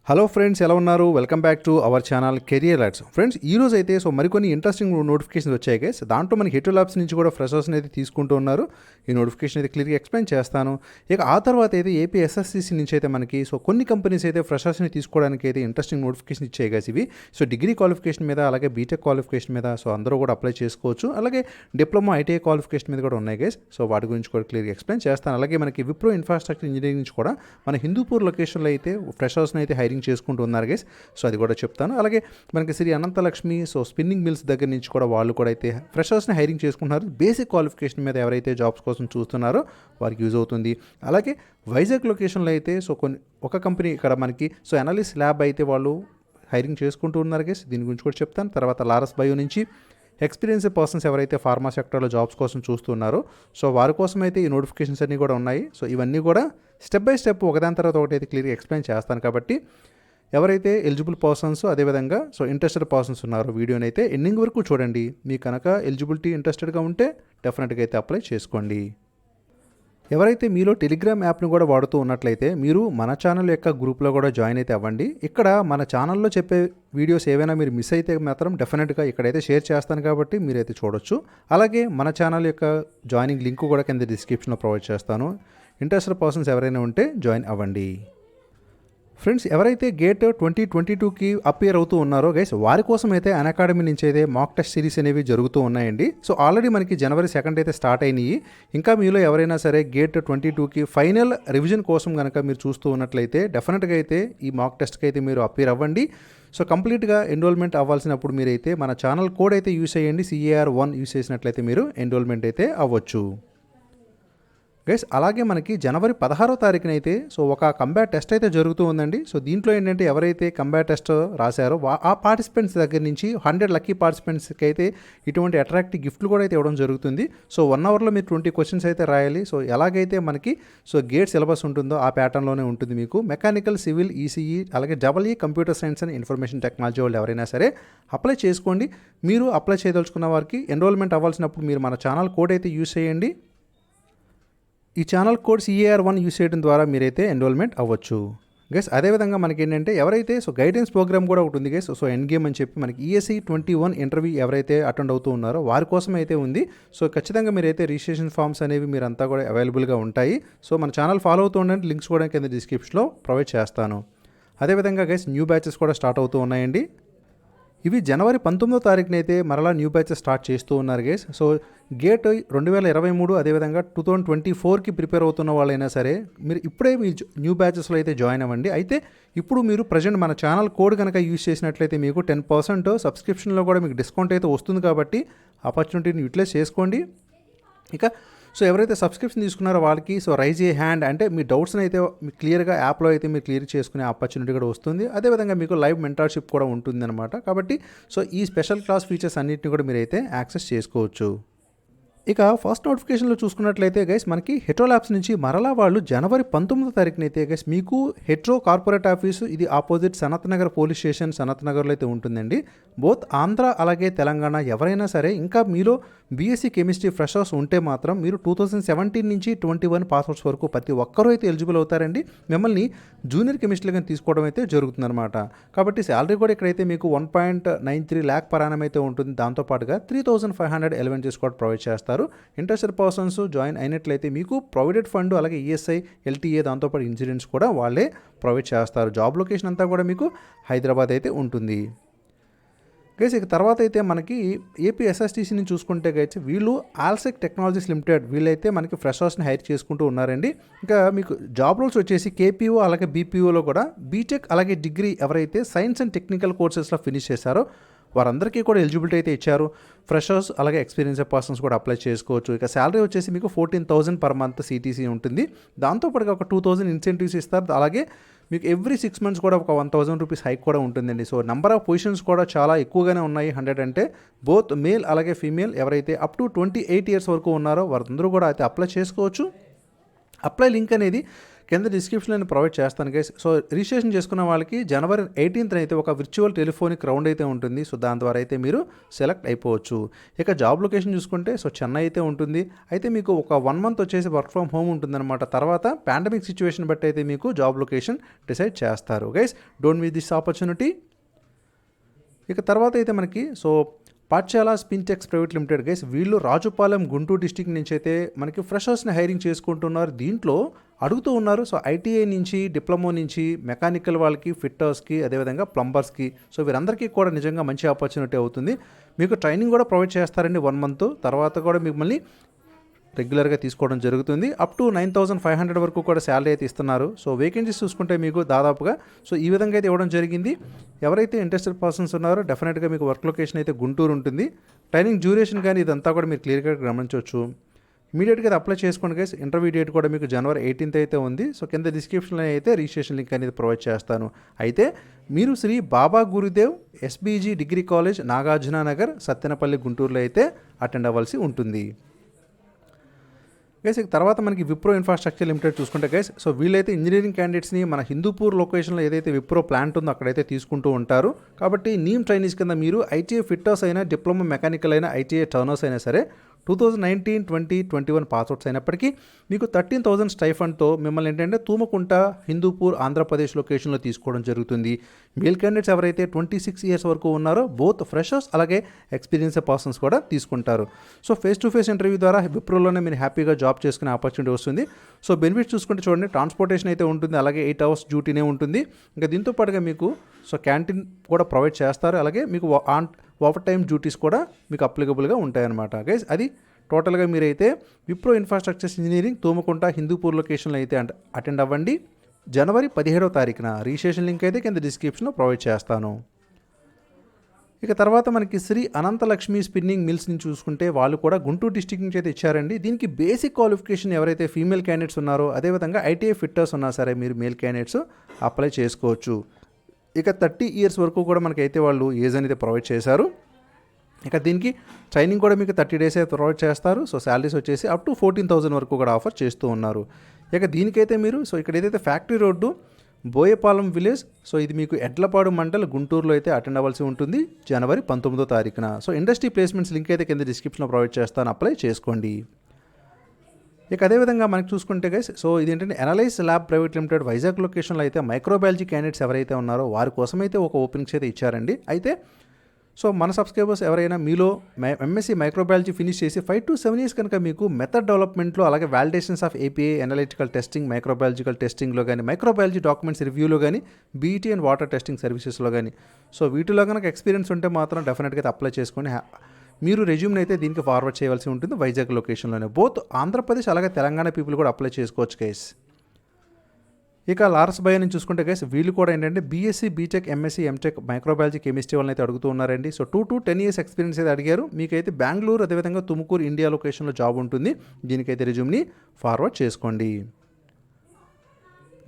Hello friends, ఎలా ఉన్నారు? Welcome back to our channel career lights. Friends, ఈ రోజు అయితే మరికొన్ని ఇంట్రెస్టింగ్ నోటిఫికేషన్స్ వచ్చాయి గైస్. దాంట్లో మనకి హిటో ల్యాబ్స్ నుంచి కూడా ఫ్రెషర్స్ని అయితే తీసుకుంటూ ఉన్నారు. ఈ నోటిఫికేషన్ అయితే క్లియర్గా ఎక్స్ప్లెయిన్ చేస్తాను. ఇక ఆ తర్వాత అయితే ఏపీ ఎస్ఎస్సిసి నుంచి అయితే మనకి కొన్ని కంపెనీస్ అయితే ఫ్రెషర్స్ని తీసుకోవడానికి అయితే ఇంట్రెస్టింగ్ నోటిఫికేషన్ ఇచ్చాయి గైస్ ఇవి. డిగ్రీ క్వాలిఫికేషన్ మీద, అలాగే బీటెక్ క్వాలిఫికేషన్ మీద అందరూ కూడా అప్లై చేసుకోవచ్చు. అలాగే డిప్లొమా ఐటీఐ క్వాలిఫికేషన్ మీద కూడా ఉన్నాయి గైస్. వాటి గురించి కూడా క్లియర్గా ఎక్స్ప్లెయిన్ చేస్తాను. అలాగే మనకి విప్రో ఇన్ఫ్రాస్ట్రక్చర్ ఇంజనీరింగ్ నుంచి కూడా మన హిందూపూర్ లొకేషన్లో అయితే ఫ్రెషర్స్ని అయితే హైరింగ్ చేసుకుంటూ ఉన్నారు గైస్. అది కూడా చెప్తాను. అలాగే మనకి శ్రీ అనంతలక్ష్మి స్పిన్నింగ్ మిల్స్ దగ్గర నుంచి కూడా వాళ్ళు కూడా అయితే ఫ్రెషర్స్ని హైరింగ్ చేసుకుంటున్నారు. బేసిక్ క్వాలిఫికేషన్ మీద ఎవరైతే జాబ్స్ కోసం చూస్తున్నారో వారికి యూజ్ అవుతుంది. అలాగే వైజాగ్ లొకేషన్లో అయితే ఒక కంపెనీ ఇక్కడ మనకి అనాలిసిస్ ల్యాబ్ అయితే వాళ్ళు హైరింగ్ చేసుకుంటూ ఉన్నారు గైస్. దీని గురించి కూడా చెప్తాను. తర్వాత లారస్ బయో నుంచి ఎక్స్పీరియన్స్ పర్సన్స్ ఎవరైతే ఫార్మా సెక్టర్లో జాబ్స్ కోసం చూస్తున్నారో వారి కోసం అయితే ఈ నోటిఫికేషన్స్ అన్నీ కూడా ఉన్నాయి. ఇవన్నీ కూడా స్టెప్ బై స్టెప్ ఒకదాని తర్వాత ఒకటి అయితే క్లియర్గా ఎక్స్ప్లెయిన్ చేస్తాను. కాబట్టి ఎవరైతే ఎలిజిబుల్ పర్సన్స్ అదేవిధంగా ఇంట్రెస్టెడ్ పర్సన్స్ ఉన్నారో వీడియోని అయితే ఎండింగ్ వరకు చూడండి. మీకు కనుక ఎలిజిబిలిటీ ఇంట్రెస్టెడ్గా ఉంటే డెఫినెట్గా అయితే అప్లై చేసుకోండి. ఎవరైతే మీలో టెలిగ్రామ్ యాప్ని కూడా వాడుతూ ఉన్నట్లయితే మీరు మన ఛానల్ యొక్క గ్రూప్లో కూడా జాయిన్ అయితే అవ్వండి. ఇక్కడ మన ఛానల్లో చెప్పే వీడియోస్ ఏవైనా మీరు మిస్ అయితే మాత్రం డెఫినెట్గా ఇక్కడైతే షేర్ చేస్తాను కాబట్టి మీరైతే చూడొచ్చు. అలాగే మన ఛానల్ యొక్క జాయినింగ్ లింక్ కూడా కింద డిస్క్రిప్షన్లో ప్రొవైడ్ చేస్తాను. ఇంట్రెస్టెడ్ పర్సన్స్ ఎవరైనా ఉంటే జాయిన్ అవ్వండి. ఫ్రెండ్స్, ఎవరైతే గేట్ 2022కి అపియర్ అవుతూ ఉన్నారో గైస్ వారి కోసం అయితే అకాడమీ నుంచి అయితే మాక్ టెస్ట్ సిరీస్ అనేవి జరుగుతూ ఉన్నాయండి. ఆల్రెడీ మనకి జనవరి 2 అయితే స్టార్ట్ అయినాయి. ఇంకా మీలో ఎవరైనా సరే గేట్ 22కి ఫైనల్ రివిజన్ కోసం కనుక మీరు చూస్తూ ఉన్నట్లయితే డెఫినెట్గా అయితే ఈ మాక్ టెస్ట్కి అయితే మీరు అపియర్ అవ్వండి. కంప్లీట్గా ఎన్రోల్మెంట్ అవ్వాల్సినప్పుడు మీరైతే మన ఛానల్ కోడ్ అయితే యూస్ చేయండి. CAR1 యూస్ చేసినట్లయితే మీరు ఎన్రోల్మెంట్ అయితే అవ్వచ్చు గైస్. అలాగే మనకి జనవరి 16వ తారీఖున అయితే ఒక కంబ్యాట్ టెస్ట్ అయితే జరుగుతూ ఉందండి. దీంట్లో ఏంటంటే ఎవరైతే కంబ్యాట్ టెస్ట్ రాశారో ఆ పార్టిసిపెంట్స్ దగ్గర నుంచి 100 లక్కీ పార్టిసిపెంట్స్కి అయితే ఇటువంటి అట్రాక్టివ్ గిఫ్ట్లు కూడా అయితే ఇవ్వడం జరుగుతుంది. 1 అవర్లో మీరు 20 క్వశ్చన్స్ అయితే రాయాలి. ఎలాగైతే మనకి గేట్ సిలబస్ ఉంటుందో ఆ ప్యాటర్న్లోనే ఉంటుంది. మీకు మెకానికల్, సివిల్, ఈసీఈ అలాగే EE computer science and information technology వాళ్ళు ఎవరైనా సరే అప్లై చేసుకోండి. మీరు అప్లై చేయదలుచుకున్న వారికి ఎన్రోల్మెంట్ అవ్వాల్సినప్పుడు మీరు మన ఛానల్ కోడ్ అయితే యూస్ చేయండి. ఈ ఛానల్ కోడ్ CAR1 యూస్ చేయడం ద్వారా మీరైతే ఎన్రోల్మెంట్ అవ్వచ్చు గైస్. అదేవిధంగా మనకి ఏంటంటే ఎవరైతే గైడెన్స్ ప్రోగ్రామ్ కూడా ఒకటి ఉంది గైస్. ఎండ్ గేమ్ అని చెప్పి మనకి ESE 21 ఇంటర్వ్యూ ఎవరైతే అటెండ్ అవుతూ ఉన్నారో వారి కోసం అయితే ఉంది. ఖచ్చితంగా మీరైతే రిజిస్ట్రేషన్ ఫామ్స్ అనేవి మీరంతా కూడా అవైలబుల్గా ఉంటాయి. మన ఛానల్ ఫాలో అవుతూ ఉండండి. లింక్స్ కూడా కింద డిస్క్రిప్షన్లో ప్రొవైడ్ చేస్తాను. అదేవిధంగా గైస్ న్యూ బ్యాచెస్ కూడా స్టార్ట్ అవుతూ ఉన్నాయండి. ఇవి జనవరి 19వ తారీఖున అయితే మరలా న్యూ బ్యాచెస్ స్టార్ట్ చేస్తూ ఉన్నారు గైస్. గేట్ 2023 అదేవిధంగా 2024కి ప్రిపేర్ అవుతున్న వాళ్ళైనా సరే మీరు ఇప్పుడే మీ న్యూ బ్యాచెస్లో అయితే జాయిన్ అవ్వండి. అయితే ఇప్పుడు మీరు ప్రజెంట్ మన ఛానల్ కోడ్ కనుక యూజ్ చేసినట్లయితే మీకు 10% సబ్స్క్రిప్షన్లో కూడా మీకు డిస్కౌంట్ అయితే వస్తుంది. కాబట్టి ఆపర్చునిటీని యూటిలైజ్ చేసుకోండి. ఇక ఎవరైతే సబ్స్క్రిప్షన్ తీసుకున్నారో వాళ్ళకి రైజ్ ఏ హ్యాండ్ అంటే మీ డౌట్స్ని అయితే మీకు క్లియర్గా యాప్లో అయితే మీరు క్లియర్ చేసుకునే ఆపర్చునిటీ కూడా వస్తుంది. అదేవిధంగా మీకు లైవ్ మెంటర్షిప్ కూడా ఉంటుంది అనమాట. కాబట్టి ఈ స్పెషల్ క్లాస్ ఫీచర్స్ అన్నింటినీ కూడా మీరైతే యాక్సెస్ చేసుకోవచ్చు. ఇక ఫస్ట్ నోటిఫికేషన్లో చూసుకున్నట్లయితే గైస్ మనకి హెట్రో ల్యాబ్స్ నుంచి మరలా వాళ్ళు జనవరి 19వ తారీఖున అయితే గైస్ మీకు హెట్రో కార్పొరేట్ ఆఫీసు ఇది opposite Sanath Nagar police station Sanath నగర్లో అయితే ఉంటుందండి. బోత్ ఆంధ్ర అలాగే తెలంగాణ ఎవరైనా సరే ఇంకా మీలో BSc కెమిస్ట్రీ ఫ్రెషర్స్ ఉంటే మాత్రం మీరు 2017 నుంచి 21 పాస్అవుట్స్ వరకు ప్రతి ఒక్కరూ అయితే ఎలిజిబుల్ అవుతారండి. మిమ్మల్ని జూనియర్ కెమిస్ట్రీగా తీసుకోవడం అయితే జరుగుతుందన్నమాట. కాబట్టి శాలరీ కూడా ఇక్కడైతే మీకు 1.93 lakh per annum అయితే ఉంటుంది. దాంతోపాటుగా 3,500 ఎలివెన్సెస్ కూడా ప్రొవైడ్ చేస్తారు. ఇంట్రెస్టెడ్ పర్సన్స్ జాయిన్ అయినట్లయితే మీకు ప్రొవిడెంట్ ఫండ్ అలాగే ESI, LTA దాంతోపాటు ఇన్సూరెన్స్ కూడా వాళ్ళే ప్రొవైడ్ చేస్తారు. జాబ్ లొకేషన్ అంతా కూడా మీకు హైదరాబాద్ అయితే ఉంటుంది గైస్. ఇక తర్వాత అయితే మనకి ఏపీ SSTCని చూసుకుంటే గైస్ వీళ్ళు ఆల్సెక్ టెక్నాలజీస్ లిమిటెడ్ వీళ్ళైతే మనకి ఫ్రెషర్స్ని హైర్ చేసుకుంటూ ఉన్నారండి. ఇంకా మీకు జాబ్ రోల్స్ వచ్చేసి KPO అలాగే BPOలో కూడా బీటెక్ అలాగే డిగ్రీ ఎవరైతే సైన్స్ అండ్ టెక్నికల్ కోర్సెస్లో ఫినిష్ చేశారో వారందరికీ కూడా ఎలిజిబిలిటీ అయితే ఇచ్చారు. ఫ్రెషర్స్ అలాగే ఎక్స్పీరియన్స్ పర్సన్స్ కూడా అప్లై చేసుకోవచ్చు. ఇక శాలరీ వచ్చేసి మీకు 14,000 per month CTC ఉంటుంది. దాంతోపాటుగా ఒక 2,000 ఇన్సెంటివ్స్ ఇస్తారు. అలాగే మీకు ఎవ్రీ 6 months కూడా ఒక 1,000 రూపీస్ హైక్ కూడా ఉంటుందండి. నెంబర్ ఆఫ్ పొజిషన్స్ కూడా చాలా ఎక్కువగానే ఉన్నాయి. 100 అంటే బోత్ మేల్ అలాగే ఫీమేల్ ఎవరైతే అప్ టు 28 years వరకు ఉన్నారో వారందరూ కూడా అయితే అప్లై చేసుకోవచ్చు. అప్లై లింక్ అనేది కింద డిస్క్రిప్షన్లో నేను ప్రొవైడ్ చేస్తాను గైస్. సో రిజిస్ట్రేషన్ చేసుకున్న వాళ్ళకి జనవరి 18th అయితే ఒక విర్చువల్ టెలిఫోనిక్ రౌండ్ అయితే ఉంటుంది. సో దాని ద్వారా అయితే మీరు సెలెక్ట్ అయిపోవచ్చు. ఇక జాబ్ లొకేషన్ చూసుకుంటే సో చెన్నై అయితే ఉంటుంది. అయితే మీకు ఒక 1 month వచ్చేసి వర్క్ ఫ్రమ్ హోమ్ ఉంటుందన్నమాట. తర్వాత పాండమిక్ సిచ్యువేషన్ బట్టి అయితే మీకు జాబ్ లొకేషన్ డిసైడ్ చేస్తారు guys. Don't miss this opportunity. ఇక తర్వాత అయితే మనకి సో పాఠశాల స్పిన్టెక్స్ ప్రైవేట్ లిమిటెడ్ గైస్, వీళ్ళు రాజుపాలెం గుంటూరు డిస్టిక్ నుంచి అయితే మనకి ఫ్రెషర్స్ని హైరింగ్ చేసుకుంటున్నారు. దీంట్లో అడుగుతూ ఉన్నారు సో ఐటీఐ నుంచి, డిప్లొమా నుంచి, మెకానికల్ వాళ్ళకి, ఫిట్టర్స్కి, అదేవిధంగా ప్లంబర్స్కి. సో వీరందరికీ కూడా నిజంగా మంచి ఆపర్చునిటీ అవుతుంది. మీకు ట్రైనింగ్ కూడా ప్రొవైడ్ చేస్తారండి 1 month. తర్వాత కూడా మిమ్మల్ని రెగ్యులర్గా తీసుకోవడం జరుగుతుంది. అప్ టు 9,500 వరకు కూడా శాలరీ అయితే ఇస్తున్నారు. సో వేకెన్సీస్ చూసుకుంటే మీకు దాదాపుగా సో ఈ విధంగా అయితే ఇవ్వడం జరిగింది. ఎవరైతే ఇంట్రెస్టెడ్ పర్సన్స్ ఉన్నారో డెఫినెట్గా మీకు వర్క్ లొకేషన్ అయితే గుంటూరు ఉంటుంది. ట్రైనింగ్ డ్యూరేషన్ కానీ ఇదంతా కూడా మీరు క్లియర్గా గమనించవచ్చు. ఇమీడియట్గా అది అప్లై చేసుకోండి గైస్. ఇంటర్వ్యూ డేట్ కూడా మీకు జనవరి 18th అయితే ఉంది. సో కింద డిస్క్రిప్షన్లో అయితే రిజిస్ట్రేషన్ లింక్ అనేది ప్రొవైడ్ చేస్తాను. అయితే మీరు Shri Baba Gurudev SBG degree college, Nagarjuna Nagar, Sattenapalli, గుంటూరులో అయితే అటెండ్ అవ్వాల్సి ఉంటుంది గైస్. తర్వాత మనకి విప్రో ఇన్ఫ్రాస్ట్రక్చర్ లిమిటెడ్ చూసుకుంటే గైస్, సో వీళ్ళైతే ఇంజనీరింగ్ క్యాండిడేట్స్ని మన హిందూపూర్ లొకేషన్లో ఏదైతే విప్రో ప్లాంట్ ఉందో అక్కడైతే తీసుకుంటూ ఉంటారు. కాబట్టి నీమ్ ట్రైనీస్ కింద మీరు ఐటీఐ ఫిట్టర్స్ అయినా, డిప్లొమా మెకానికల్ అయినా, ఐటీఐ టర్నర్స్ అయినా సరే 2019, 20, 21 పాస్అవుట్స్ అయినప్పటికీ మీకు 13,000 స్టైఫండ్తో మిమ్మల్ని ఏంటంటే తూమకుంట, హిందూపూర్, ఆంధ్రప్రదేశ్ లొకేషన్లో తీసుకోవడం జరుగుతుంది. మేల్ క్యాండిడేట్స్ ఎవరైతే 26 years వరకు ఉన్నారో బోత్ ఫ్రెషర్స్ అలాగే ఎక్స్పీరియన్స్ పర్సన్స్ కూడా తీసుకుంటారు. So face to face interview ద్వారా విప్రోలోనే మీరు హ్యాపీగా జాబ్ చేసుకునే ఆపర్చునిటీ వస్తుంది. సో బెనిఫిట్స్ చూసుకుంటే చూడండి, ట్రాన్స్పోర్టేషన్ అయితే ఉంటుంది, అలాగే 8 hours డ్యూటీనే ఉంటుంది. ఇంకా దీంతో పాటుగా మీకు సో క్యాంటీన్ కూడా ప్రొవైడ్ చేస్తారు. అలాగే మీకు ఓవర్ టైమ్ డ్యూటీస్ కూడా మీకు అప్లికబుల్గా ఉంటాయన్నమాట గైస్. అది టోటల్గా మీరైతే విప్రో ఇన్ఫ్రాస్ట్రక్చర్స్ ఇంజనీరింగ్ తూమకుంట, హిందూపూర్ లొకేషన్లో అయితే అటెండ్ అవ్వండి. జనవరి 17వ తారీఖున రిజిస్ట్రేషన్ లింక్ అయితే కింద డిస్క్రిప్షన్లో ప్రొవైడ్ చేస్తాను. ఇక తర్వాత మనకి శ్రీ అనంతలక్ష్మి స్పిన్నింగ్ మిల్స్ నుంచి చూసుకుంటే వాళ్ళు కూడా గుంటూరు డిస్టిక్ నుంచి అయితే ఇచ్చారండి. దీనికి బేసిక్ క్వాలిఫికేషన్ ఎవరైతే ఫీమేల్ క్యాండిడేట్స్ ఉన్నారో, అదేవిధంగా ఐటీఐ ఫిట్టర్స్ ఉన్నా సరే మీరు మేల్ క్యాండిడేట్స్ అప్లై చేసుకోవచ్చు. ఇక 30 years వరకు కూడా మనకైతే వాళ్ళు ఏజ్ అనేది ప్రొవైడ్ చేశారు. ఇక దీనికి ట్రైనింగ్ కూడా మీకు 30 days అయితే ప్రొవైడ్ చేస్తారు. సో శాలరీస్ వచ్చేసి అప్ టు 14,000 వరకు కూడా ఆఫర్ చేస్తూ ఉన్నారు. ఇక దీనికైతే మీరు సో ఇక్కడ ఏదైతే factory road Boyapalem village, so ఇది మీకు ఎడ్లపాడు మండల్, గుంటూరులో అయితే అటెండ్ అవ్వాల్సి ఉంటుంది జనవరి 19వ తారీఖున. సో ఇండస్ట్రీ ప్లేస్మెంట్స్ లింక్ అయితే కింద డిస్క్రిప్షన్లో ప్రొవైడ్ చేస్తాను, అప్లై చేసుకోండి. ఇక అదేవిధంగా మనకి చూసుకుంటే గైస్, సో ఇదేంటంటే analyse lab private limited Vizag లొకేషన్లో అయితే మైక్రోబయాలజీ క్యాండిడేట్స్ ఎవరైతే ఉన్నారో వారి కోసం అయితే ఒక ఓపెనింగ్స్ అయితే ఇచ్చారండి. అయితే సో మన సబ్స్క్రైబర్స్ ఎవరైనా మీలో ఎంఎస్సీ మైక్రోబయాలజీ ఫినిష్ చేసి 5 to 7 years కనుక మీకు మెథడ్ డెవలప్మెంట్లో, అలాగే validations of API, analytical testing, microbiological టెస్టింగ్లో కానీ, మైక్రోబయాలజీ డాక్యుమెంట్స్ రివ్యూలో కానీ, బీఈటీ అండ్ వాటర్ టెస్టింగ్ సర్వీసెస్లో కానీ సో వీటిలో కనుక ఎక్స్పీరియన్స్ ఉంటే మాత్రం డెఫినెట్గా అయితే అప్లై చేసుకొని మీరు రెజ్యూమ్ని అయితే దీనికి ఫార్వర్డ్ చేయవలసి ఉంటుంది. వైజాగ్ లొకేషన్లోనే బోత్ ఆంధ్రప్రదేశ్ అలాగే తెలంగాణ పీపుల్ కూడా అప్లై చేసుకోవచ్చు గైస్. ఇక లారస్ బై నుంచి చూసుకుంటే గైస్, వీళ్ళు కూడా ఏంటంటే BSc, BTech, MSc, MTech microbiology chemistry వాళ్ళని అయితే అడుగుతూ ఉన్నారండి. సో 2 to 10 years ఎక్స్పీరియన్స్ అయితే అడిగారు. మీకైతే బెంగళూరు, అదేవిధంగా తుముకూరు, ఇండియా లొకేషన్లో జాబ్ ఉంటుంది. దీనికైతే రెజ్యూమ్ని ఫార్వర్డ్ చేసుకోండి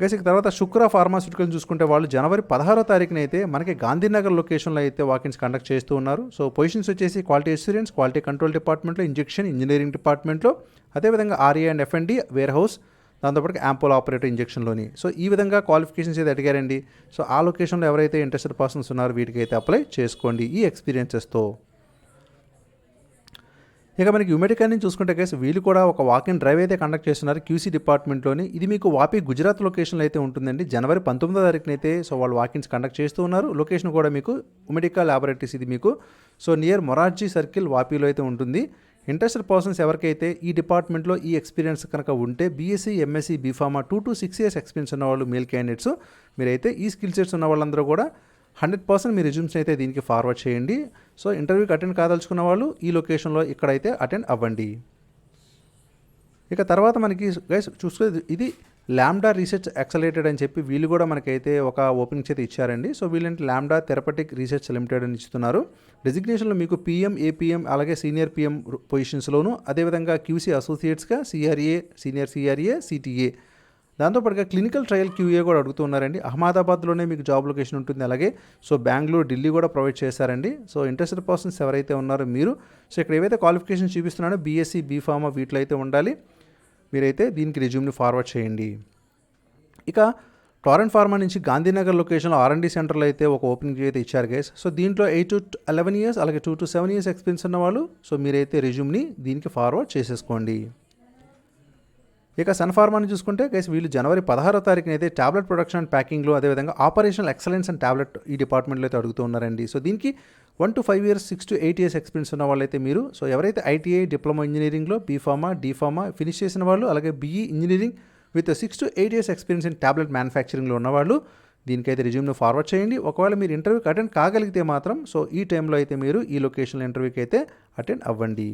గైస్. ఇక తర్వాత శుక్ర ఫార్మాస్యూటికల్ని చూసుకుంటే వాళ్ళు జనవరి 16వ తారీఖున అయితే మనకి గాంధీనగర్ లొకేషన్లో అయితే వాకిన్స్ కండక్ట్ చేస్తూ ఉన్నారు. సో పొజిషన్స్ వచ్చేసి క్వాలిటీ అష్యూరెన్స్, క్వాలిటీ కంట్రోల్ డిపార్ట్మెంట్లో, ఇంజనీరింగ్ డిపార్ట్మెంట్లో, అదేవిధంగా RA and FMD, warehouse, దాంతోపాటు యాంపోల్ ఆపరేటర్ ఇంజెక్షన్లోని. సో ఈ విధంగా క్వాలిఫికేషన్స్ అయితే అడిగారండి. సో ఆ లొకేషన్లో ఎవరైతే ఇంట్రెస్టెడ్ పర్సన్స్ ఉన్నారో వీటికైతే అప్లై చేసుకోండి ఈ ఎక్స్పీరియన్సెస్తో. ఇక మనకి యుమెడికా నుంచి చూసుకుంటే గైస్, వీళ్ళు కూడా ఒక వాకింగ్ డ్రైవ్ అయితే కండక్ట్ చేస్తున్నారు క్యూసీ డిపార్ట్మెంట్లోని. ఇది మీకు వాపీ, గుజరాత్ లొకేషన్లో అయితే ఉంటుందండి. జనవరి 19వ తారీఖున అయితే సో వాళ్ళు వాకిన్స్ కండక్ట్ చేస్తూ ఉన్నారు. లొకేషన్ కూడా మీకు యుమెడికా ల్యాబొరేటరీస్, ఇది మీకు సో నియర్ మొరార్జీ సర్కిల్, వాపీలో అయితే ఉంటుంది. ఇంట్రెస్టెడ్ పర్సన్స్ ఎవరికైతే ఈ డిపార్ట్మెంట్లో ఈ ఎక్స్పీరియన్స్ కనుక ఉంటే BSc, MSc, B Pharma 2 to 6 years experience ఉన్నవాళ్ళు మేల్ క్యాండిడేట్స్, మీరైతే ఈ స్కిల్ సెట్స్ ఉన్న వాళ్ళందరూ కూడా 100% మీ రెజ్యూమ్స్ అయితే దీనికి ఫార్వర్డ్ చేయండి. సో ఇంటర్వ్యూకి అటెండ్ కాదలుచుకున్న వాళ్ళు ఈ లొకేషన్లో ఇక్కడైతే అటెండ్ అవ్వండి. ఇక తర్వాత మనకి గైస్ చూసుకుంటే ఇది ల్యాండా రీసెర్చ్ యాక్సలరేటెడ్ అని చెప్పి వీళ్ళు కూడా మనకైతే ఒక ఓపెనింగ్స్ అయితే ఇచ్చారండి. సో వీళ్ళంటే ల్యాండా థెరపటిక్ రీసెర్చ్ లిమిటెడ్ అని ఇస్తున్నారు. డెసిగ్నేషన్లో మీకు పీఎం, ఏపీఎం, అలాగే సీనియర్ పీఎం పొజిషన్స్లోను, అదేవిధంగా క్యూసీ అసోసియేట్స్గా సిఆర్ఏ, సీనియర్ సిఆర్ఏ, సిటీఏ, దాంతోపాటుగా క్లినికల్ ట్రయల్ క్యూఏ కూడా అడుగుతున్నారండి. అహ్మదాబాద్లోనే మీకు జాబ్ లొకేషన్ ఉంటుంది. అలాగే సో బెంగళూరు, ఢిల్లీ కూడా ప్రొవైడ్ చేశారండి. సో ఇంట్రెస్టెడ్ పర్సన్స్ ఎవరైతే ఉన్నారో మీరు సో ఇక్కడ ఏవైతే క్వాలిఫికేషన్ చూపిస్తున్నారో బీఎస్సీ, బీఫార్మా వీటిలో అయితే ఉండాలి. మీరైతే దీనికి రెజ్యూమ్ని ఫార్వర్డ్ చేయండి. ఇక టొరెంట్ ఫార్మా నుంచి గాంధీనగర్ లొకేషన్లో R&D సెంటర్లో అయితే ఒక ఓపెనింగ్ అయితే ఇచ్చారు గైస్. సో దీంట్లో 8 to 11 ఇయర్స్ అలాగే 2 to 7 ఇయర్స్ ఎక్స్పీరియన్స్ ఉన్న వాళ్ళు సో మీరైతే రెజ్యూమ్ని దీనికి ఫార్వర్డ్ చేసేసుకోండి. ఇక సన్ ఫార్మాని చూసుకుంటే గైస్ వీళ్ళు జనవరి 16వ తారీఖున అయితే టాబ్లెట్ ప్రొడక్షన్ అండ్ ప్యాకింగ్లో అదేవిధంగా ఆపరేషనల్ ఎక్సలెన్స్ అండ్ టాబ్లెట్ ఈ డిపార్ట్మెంట్లో అయితే అడుగుతూ ఉన్నారండి. సో దీనికి 1 to 5 years 6 to 8 years experience ఉన్న వాళ్ళైతే మీరు సో ఎవరైతే ITI డిప్లొమా ఇంజనీరింగ్లో బీఫార్మా డీఫార్మా ఫినిష్ చేసిన వాళ్ళు అలాగే BE engineering with 6 to 8 years experience in tablet మ్యానుఫ్యాక్చరింగ్లో ఉన్నవాళ్ళు దీనికైతే రెజ్యూమ్ను ఫార్వర్డ్ చేయండి. ఒకవేళ మీరు ఇంటర్వ్యూకి అటెండ్ కాగలిగితే మాత్రం సో ఈ టైంలో అయితే మీరు ఈ లొకేషన్లో ఇంటర్వ్యూకి అయితే అటెండ్ అవ్వండి.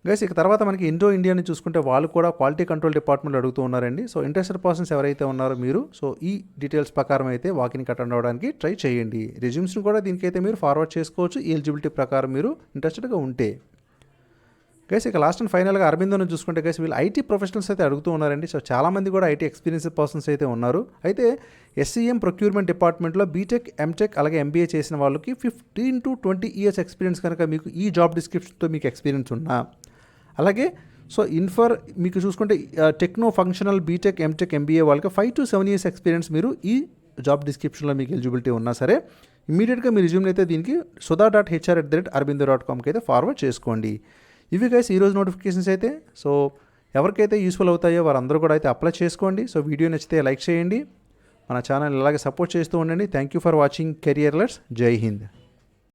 గైస్ ఇక తర్వాత మనకి ఇండియాని చూసుకుంటే వాళ్ళు కూడా క్వాలిటీ కంట్రోల్ డిపార్ట్మెంట్లో అడుగుతూ ఉన్నారండి. సో ఇంట్రెస్టెడ్ పర్సన్స్ ఎవరైతే ఉన్నారో మీరు సో ఈ డీటెయిల్స్ ప్రకారం అయితే వాకిన్కి అటెండ్ అవ్వడానికి ట్రై చేయండి. రెజ్యూమ్స్ని కూడా దీనికైతే మీరు ఫార్వర్డ్ చేసుకోవచ్చు ఈ ఎలిజిబిలిటీ ప్రకారం మీరు ఇంట్రెస్టెడ్గా ఉంటే. గైస్ ఇక లాస్ట్ అండ్ ఫైనల్గా అరబిందోని చూసుకుంటే గైస్ వీళ్ళు IT ప్రొఫెషనల్స్ అయితే అడుగుతూ ఉన్నారండి. సో చాలామంది కూడా IT ఎక్స్పీరియన్స్ పర్సన్స్ అయితే ఉన్నారు. అయితే SCM ప్రొక్యూర్మెంట్ డిపార్ట్మెంట్లో బీటెక్ ఎంటెక్ అలాగే MBA చేసిన వాళ్ళకి 15 to 20 ఇయర్స్ ఎక్స్పీరియన్స్ కనుక మీకు ఈ జాబ్ డిస్క్రిప్షన్తో మీకు ఎక్స్పీరియన్స్ ఉన్నా అలాగే సో మీకు చూసుకుంటే techno functional BTech MTech MBA వాళ్ళకి 5 to 7 ఇయర్స్ ఎక్స్పీరియన్స్ మీరు ఈ జాబ్ డిస్క్రిప్షన్లో మీకు ఎలిజిబిలిటీ ఉన్నా సరే ఇమీడియట్గా మీ రెజ్యూమ్ని అయితే దీనికి sudha.hr@arbindo.com అయితే ఫార్వర్డ్ చేసుకోండి. ఇవి గైస్ ఈరోజు నోటిఫికేషన్స్ అయితే సో ఎవరికైతే యూస్ఫుల్ అవుతాయో వారందరూ కూడా అయితే అప్లై చేసుకోండి. సో వీడియో నచ్చితే లైక్ చేయండి, మన ఛానల్ ఇలాగే సపోర్ట్ చేస్తూ ఉండండి. Thank you for watching career alerts. జై హింద్.